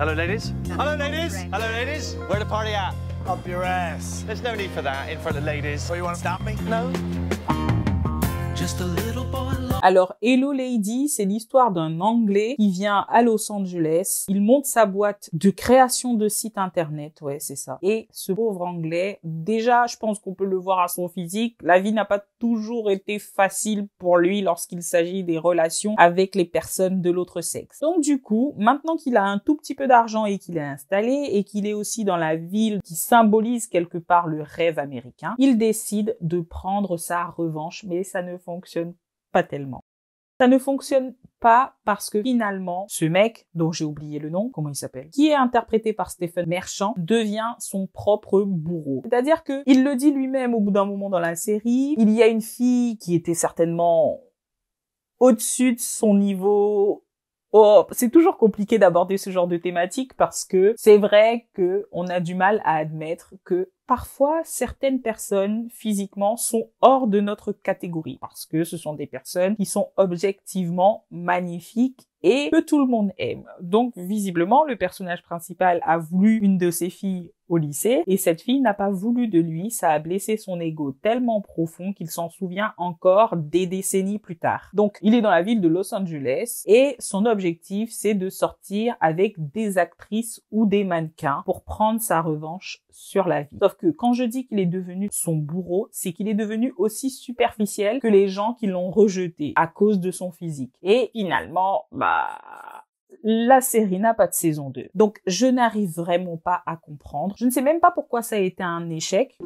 Hello, ladies. Hello, ladies. Hello, ladies. Where the party at? Up your ass. There's no need for that in front of ladies. So you want to stop me? No. Just a little boy. Alors, Hello Lady, c'est l'histoire d'un Anglais qui vient à Los Angeles. Il monte sa boîte de création de sites internet, ouais, c'est ça. Et ce pauvre Anglais, déjà, je pense qu'on peut le voir à son physique, la vie n'a pas toujours été facile pour lui lorsqu'il s'agit des relations avec les personnes de l'autre sexe. Donc du coup, maintenant qu'il a un tout petit peu d'argent et qu'il est installé et qu'il est aussi dans la ville qui symbolise quelque part le rêve américain, il décide de prendre sa revanche, mais ça ne fonctionne pas tellement. Ça ne fonctionne pas parce que finalement, ce mec, dont j'ai oublié le nom, comment il s'appelle, qui est interprété par Stephen Merchant, devient son propre bourreau. C'est-à-dire que il le dit lui-même au bout d'un moment dans la série, il y a une fille qui était certainement au-dessus de son niveau. Oh, c'est toujours compliqué d'aborder ce genre de thématique parce que c'est vrai que on a du mal à admettre que parfois certaines personnes physiquement sont hors de notre catégorie parce que ce sont des personnes qui sont objectivement magnifiques et que tout le monde aime. Donc visiblement le personnage principal a voulu une de ses filles au lycée et cette fille n'a pas voulu de lui, ça a blessé son ego tellement profond qu'il s'en souvient encore des décennies plus tard. Donc il est dans la ville de Los Angeles et son objectif c'est de sortir avec des actrices ou des mannequins pour prendre sa revanche sur la vie. Sauf que quand je dis qu'il est devenu son bourreau, c'est qu'il est devenu aussi superficiel que les gens qui l'ont rejeté à cause de son physique. Et finalement, la série n'a pas de saison 2. Donc, je n'arrive vraiment pas à comprendre. Je ne sais même pas pourquoi ça a été un échec.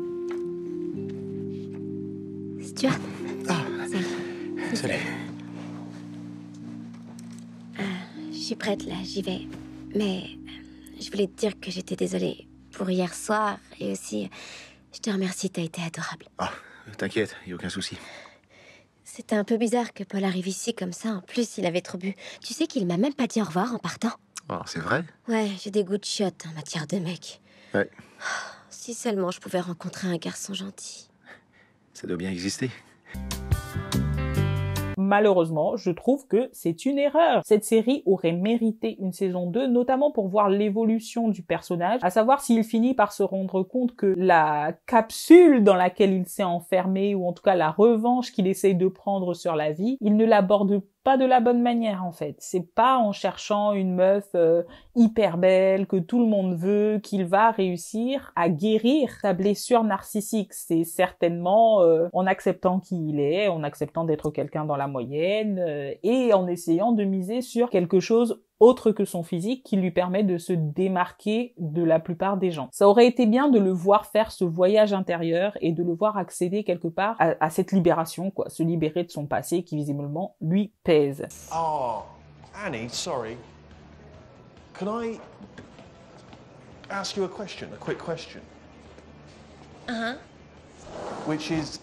Stuart. Ah, désolé. Je suis prête là, j'y vais. Mais je voulais te dire que j'étais désolée pour hier soir et aussi je te remercie, t'as été adorable. Ah, t'inquiète, y a aucun souci. C'était un peu bizarre que Paul arrive ici comme ça. En plus, il avait trop bu. Tu sais qu'il m'a même pas dit au revoir en partant. Oh, c'est vrai? Ouais, j'ai des goûts de chiottes en matière de mec. Ouais. Si seulement je pouvais rencontrer un garçon gentil. Ça doit bien exister. Malheureusement, je trouve que c'est une erreur. Cette série aurait mérité une saison 2, notamment pour voir l'évolution du personnage, à savoir s'il finit par se rendre compte que la capsule dans laquelle il s'est enfermé, ou en tout cas la revanche qu'il essaye de prendre sur la vie, il ne l'aborde pas de la bonne manière en fait. C'est pas en cherchant une meuf hyper belle que tout le monde veut qu'il va réussir à guérir sa blessure narcissique. C'est certainement en acceptant qui il est, en acceptant d'être quelqu'un dans la moyenne et en essayant de miser sur quelque chose autre que son physique qui lui permet de se démarquer de la plupart des gens. Ça aurait été bien de le voir faire ce voyage intérieur et de le voir accéder quelque part à cette libération, quoi, se libérer de son passé qui visiblement lui pèse. Oh, Annie, sorry. Can I ask you a question, a quick question? Uh-huh. Which is,